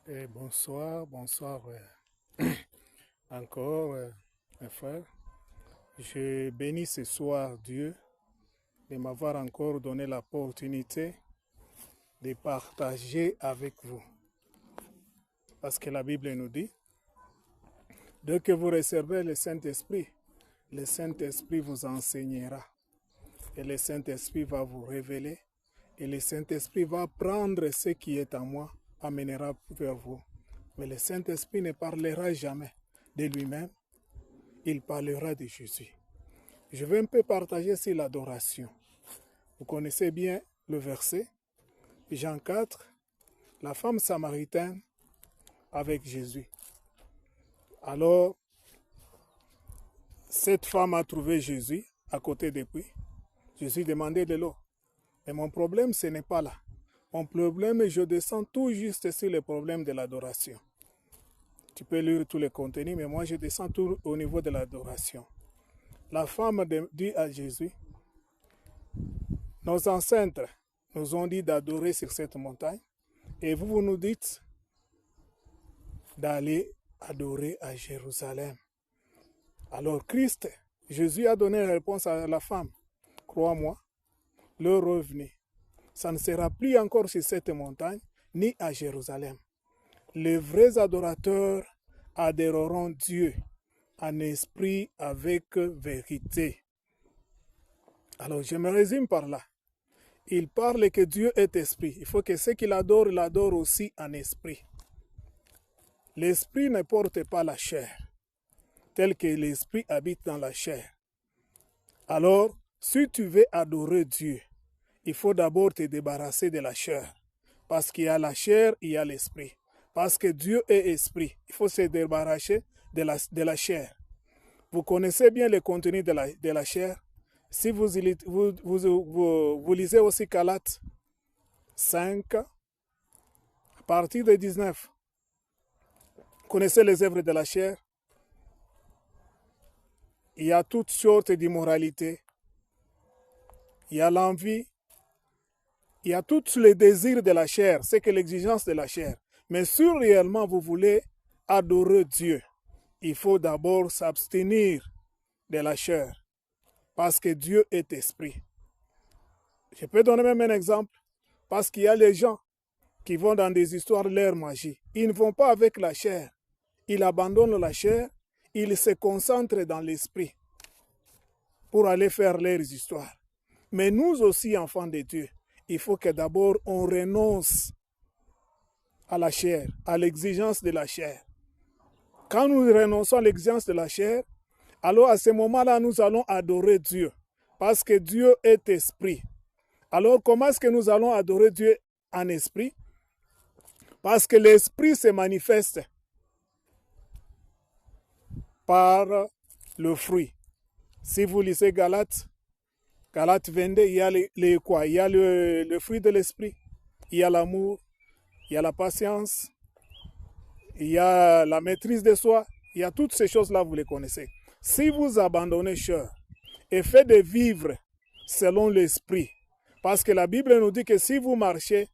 Et bonsoir, encore, mes frères. Je bénis ce soir Dieu de m'avoir encore donné l'opportunité de partager avec vous. Parce que la Bible nous dit, dès que vous recevez le Saint-Esprit vous enseignera. Et le Saint-Esprit va vous révéler. Et le Saint-Esprit va prendre ce qui est en moi, amènera vers vous. Mais le Saint-Esprit ne parlera jamais de lui-même. Il parlera de Jésus. Je vais un peu partager sur l'adoration. Vous connaissez bien le verset. Jean 4, la femme samaritaine avec Jésus. Alors, cette femme a trouvé Jésus à côté des puits. Jésus demandait de l'eau. Mais mon problème, ce n'est pas là. Mon problème, je descends tout juste sur le problème de l'adoration. Tu peux lire tout le contenu, mais moi, je descends tout au niveau de l'adoration. La femme dit à Jésus, nos ancêtres nous ont dit d'adorer sur cette montagne, et vous nous dites d'aller adorer à Jérusalem. Alors Christ, Jésus a donné la réponse à la femme. Crois-moi, le revenu, ça ne sera plus encore sur cette montagne, ni à Jérusalem. Les vrais adorateurs adoreront Dieu en esprit avec vérité. Alors je me résume par là. Il parle que Dieu est esprit. Il faut que ceux qui l'adorent, l'adorent aussi en esprit. L'esprit ne porte pas la chair, tel que l'esprit habite dans la chair. Alors, si tu veux adorer Dieu, il faut d'abord te débarrasser de la chair. Parce qu'il y a la chair, il y a l'esprit. Parce que Dieu est esprit. Il faut se débarrasser de la chair. Vous connaissez bien le contenu de la chair. Si vous lisez aussi Galates 5, à partir de 19, vous connaissez les œuvres de la chair. Il y a toutes sortes d'immoralité. Il y a l'envie. Il y a tous les désirs de la chair. C'est que l'exigence de la chair. Mais si réellement vous voulez adorer Dieu, il faut d'abord s'abstenir de la chair. Parce que Dieu est esprit. Je peux donner même un exemple. Parce qu'il y a les gens qui vont dans des histoires de leur magie. Ils ne vont pas avec la chair. Ils abandonnent la chair. Ils se concentrent dans l'esprit pour aller faire leurs histoires. Mais nous aussi, enfants de Dieu, il faut que d'abord on renonce à la chair, à l'exigence de la chair. Quand nous renonçons à l'exigence de la chair, alors à ce moment-là, nous allons adorer Dieu. Parce que Dieu est esprit. Alors comment est-ce que nous allons adorer Dieu en esprit? Parce que l'esprit se manifeste par le fruit. Si vous lisez Galates 22, il y a quoi? Il y a le fruit de l'esprit. Il y a l'amour, il y a la patience, il y a la maîtrise de soi. Il y a toutes ces choses-là, vous les connaissez. Si vous abandonnez chair et faites de vivre selon l'esprit, parce que la Bible nous dit que si vous marchez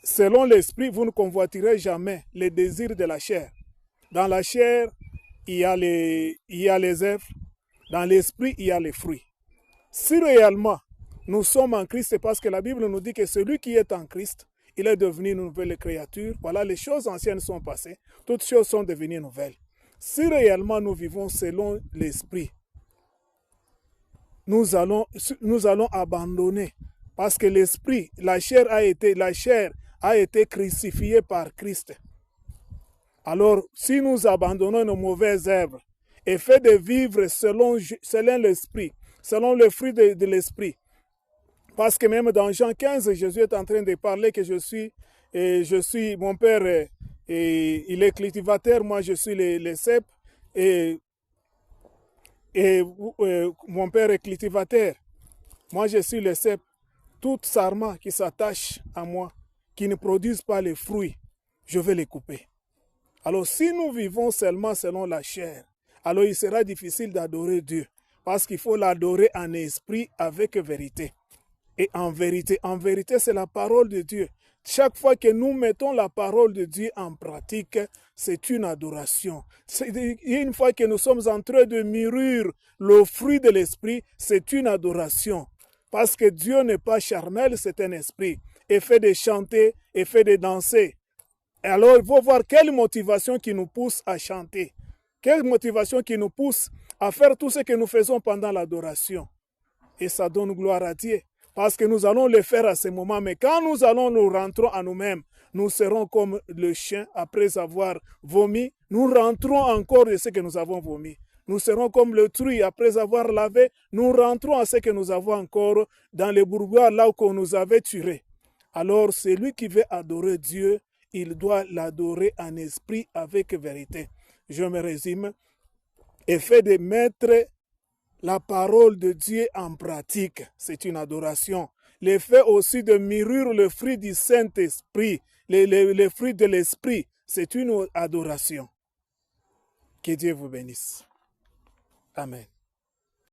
selon l'esprit, vous ne convoiterez jamais les désirs de la chair. Dans la chair, il y a les œuvres. Dans l'esprit, il y a les fruits. Si réellement nous sommes en Christ, c'est parce que la Bible nous dit que celui qui est en Christ, il est devenu une nouvelle créature. Voilà, les choses anciennes sont passées. Toutes choses sont devenues nouvelles. Si réellement nous vivons selon l'esprit, nous allons abandonner. Parce que l'esprit, la chair a été crucifiée par Christ. Alors, si nous abandonnons nos mauvaises œuvres et fait de vivre selon l'esprit, selon le fruit de l'esprit, parce que même dans Jean 15, Jésus est en train de parler que mon père, il est cultivateur, moi je suis le cep, et mon père est cultivateur, moi je suis le cep. Tout sarment qui s'attache à moi, qui ne produisent pas les fruits, je vais les couper. Alors si nous vivons seulement selon la chair, alors il sera difficile d'adorer Dieu, parce qu'il faut l'adorer en esprit avec vérité. Et en vérité c'est la parole de Dieu. chaque fois que nous mettons la parole de Dieu en pratique, c'est une adoration. Une fois que nous sommes en train de mûrir le fruit de l'esprit, c'est une adoration. Parce que Dieu n'est pas charnel, c'est un esprit. Et fait de chanter, et fait de danser. Et alors, il faut voir quelle motivation qui nous pousse à chanter. Quelle motivation qui nous pousse à faire tout ce que nous faisons pendant l'adoration. Et ça donne gloire à Dieu. Parce que nous allons le faire à ce moment. Mais quand nous rentrons à nous-mêmes, nous serons comme le chien après avoir vomi. Nous rentrons encore de ce que nous avons vomi. Nous serons comme le truie après avoir lavé. Nous rentrons à ce que nous avons encore dans les bourgois là où on nous avait tués. Alors, celui qui veut adorer Dieu, il doit l'adorer en esprit avec vérité. Je me résume. Et fait de mettre la parole de Dieu en pratique, c'est une adoration. Le fait aussi de mûrir le fruit du Saint-Esprit, le fruit de l'Esprit, c'est une adoration. Que Dieu vous bénisse. Amen.